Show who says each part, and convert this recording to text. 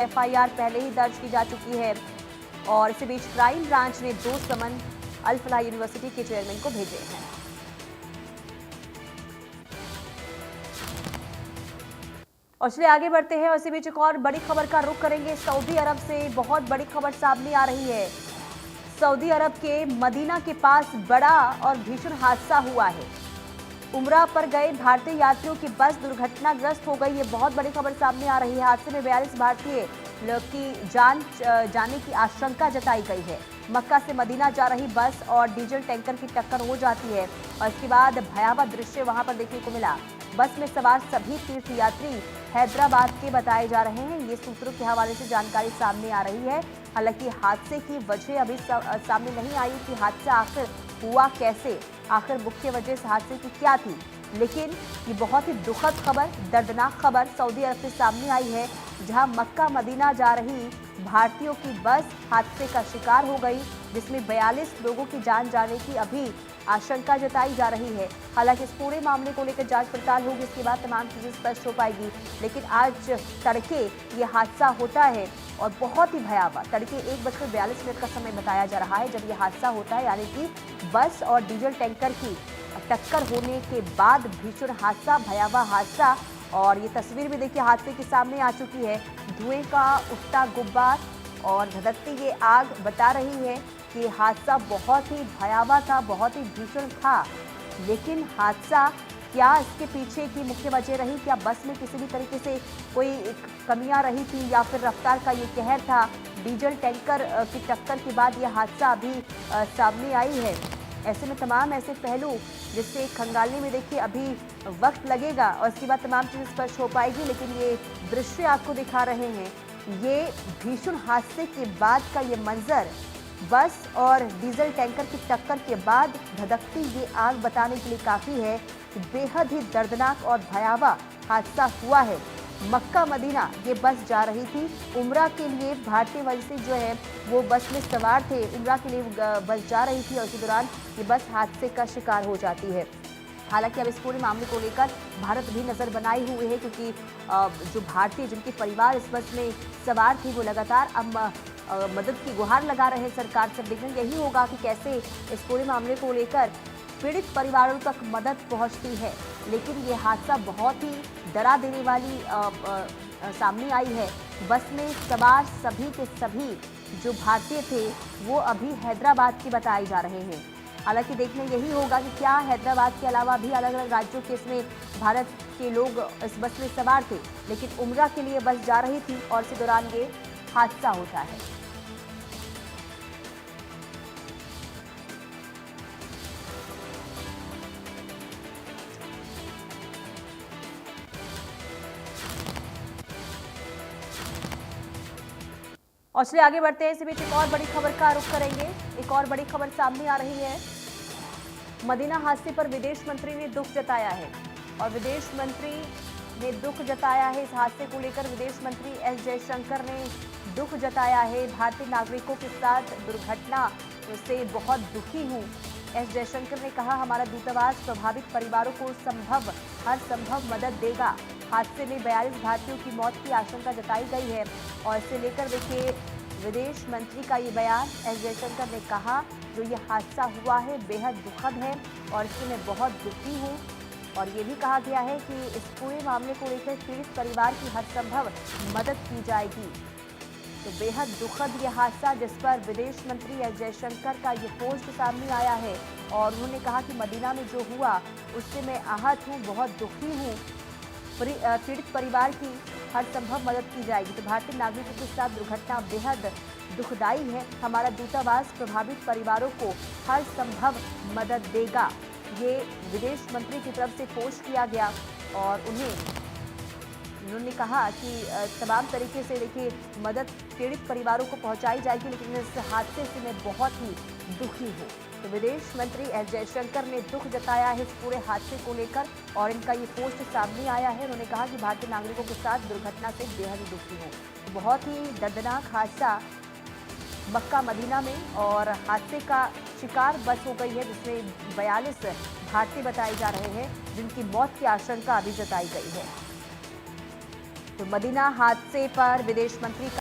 Speaker 1: FIR पहले ही दर्ज की जा चुकी है और इसी बीच क्राइम ब्रांच ने 2 समन अल फलाह यूनिवर्सिटी के चेयरमैन को भेजे हैं। और चलिए आगे बढ़ते हैं और इसी बीच एक और बड़ी खबर का रुख करेंगे। सऊदी अरब से बहुत बड़ी खबर सामने आ रही है। सऊदी अरब के मदीना के पास बड़ा और भीषण हादसा हुआ है। उमरा पर गए भारतीय यात्रियों की बस दुर्घटनाग्रस्त हो गई। ये बहुत बड़ी खबर सामने आ रही है। हादसे में 42 भारतीय लोग की जान जाने की आशंका जताई गई है। मक्का से मदीना जा रही बस और डीजल टैंकर की टक्कर हो जाती है और इसके बाद भयावह दृश्य वहां पर देखने को मिला। बस में सवार सभी तीर्थ यात्री हैदराबाद के बताए जा रहे हैं। ये सूत्रों के हवाले से जानकारी सामने आ रही है। हालांकि हादसे की वजह अभी सामने नहीं आई कि हादसा आखिर हुआ कैसे, आखिर मुख्य वजह इस हादसे की क्या थी। लेकिन ये बहुत ही दुखद खबर, दर्दनाक खबर सऊदी अरब से सामने आई है, जहां मक्का मदीना जा रही भारतीयों की बस हादसे का शिकार हो गई, जिसमें 42 लोगों की जान जाने की अभी आशंका जताई जा रही है। हालांकि इस पूरे मामले को लेकर जांच पड़ताल होगी, इसके बाद तमाम चीजें स्पष्ट हो पाएगी। लेकिन आज तड़के ये हादसा होता है और बहुत ही भयावह। तड़के 1:42 का समय बताया जा रहा है जब ये हादसा होता है, यानी कि बस और डीजल टैंकर की टक्कर होने के बाद भीषण हादसा, भयावह हादसा। और ये तस्वीर भी देखिए हादसे के सामने आ चुकी है। धुएं का उठता गुब्बार और धधकती ये आग बता रही है कि हादसा बहुत ही भयावह था, बहुत ही भीषण था। लेकिन हादसा क्या इसके पीछे की मुख्य वजह रही? क्या बस में किसी भी तरीके से कोई कमियां रही थी या फिर रफ्तार का ये कहर था? डीजल टैंकर की टक्कर के बाद यह हादसा अभी सामने आई है। ऐसे में तमाम ऐसे पहलू जिससे खंगालने में देखिए अभी वक्त लगेगा और इसके बाद तमाम चीज़ें स्पष्ट हो पाएगी। लेकिन ये दृश्य आपको दिखा रहे हैं, ये भीषण हादसे के बाद का ये मंजर, बस और डीजल टैंकर की टक्कर के बाद धधकती ये आग बताने के लिए काफ़ी है कि बेहद ही दर्दनाक और भयावह हादसा हुआ है। मक्का मदीना ये बस जा रही थी उमरा के लिए। भारतीय वंशी जो है वो बस में सवार थे, उमरा के लिए बस जा रही थी और इसी दौरान ये बस हादसे का शिकार हो जाती है। हालांकि अब इस पूरे मामले को लेकर भारत भी नज़र बनाए हुए है, क्योंकि जो भारतीय जिनके परिवार इस बस में सवार थे वो लगातार अब मदद की गुहार लगा रहे हैं सरकार से। देखना यही होगा कि कैसे इस पूरे मामले को लेकर पीड़ित परिवारों तक मदद पहुंचती है। लेकिन ये हादसा बहुत ही डरा देने वाली सामने आई है। बस में सवार सभी के सभी जो भारतीय थे वो अभी हैदराबाद के बताए जा रहे हैं। हालांकि देखना यही होगा कि क्या हैदराबाद के अलावा भी अलग अलग राज्यों के इसमें भारत के लोग इस बस में सवार थे, लेकिन उमरा के लिए बस जा रही थी और इसी दौरान ये हादसा होता है। और चलिए आगे बढ़ते हैं। इसी बीच एक और बड़ी खबर का रुख करेंगे। एक और बड़ी खबर सामने आ रही है। मदीना हादसे पर विदेश मंत्री ने दुख जताया है और विदेश मंत्री ने दुख जताया है इस हादसे को लेकर विदेश मंत्री एस जयशंकर ने दुख जताया है। भारतीय नागरिकों के साथ दुर्घटना से बहुत दुखी हूँ। एस जयशंकर ने कहा, हमारा दूतावास प्रभावित परिवारों को हर संभव मदद देगा। हादसे में 42 भारतीयों की मौत की आशंका जताई गई है और इसे लेकर देखिए विदेश मंत्री का ये बयान। एस जयशंकर ने कहा, जो ये हादसा हुआ है बेहद दुखद है और इससे मैं बहुत दुखी हूँ। और ये भी कहा गया है कि इस पूरे मामले को लेकर पीड़ित परिवार की हर संभव मदद की जाएगी। तो बेहद दुखद ये हादसा जिस पर विदेश मंत्री एस जयशंकर का ये पोस्ट सामने आया है और उन्होंने कहा कि मदीना में जो हुआ उससे मैं आहत हूँ, बहुत दुखी हूँ। पीड़ित परिवार की हर संभव मदद की जाएगी। तो भारतीय नागरिकों के साथ दुर्घटना बेहद दुखदायी है। हमारा दूतावास प्रभावित परिवारों को हर संभव मदद देगा। ये विदेश मंत्री की तरफ से पोस्ट किया गया और उन्होंने कहा कि तमाम तरीके से देखिए मदद पीड़ित परिवारों को पहुंचाई जाएगी, लेकिन इस हादसे से मैं बहुत ही दुखी हूँ। तो विदेश मंत्री एस जयशंकर ने दुख जताया है इस पूरे हादसे को लेकर और इनका ये पोस्ट सामने आया है। उन्होंने कहा कि भारतीय नागरिकों के साथ दुर्घटना से बेहद ही दुखी हूँ। तो बहुत ही दर्दनाक हादसा मक्का मदीना में और हादसे का शिकार बस हो गई है, जिसमें 42 भारतीय बताए जा रहे हैं जिनकी मौत की आशंका अभी जताई गई है। तो मदीना हादसे पर विदेश मंत्री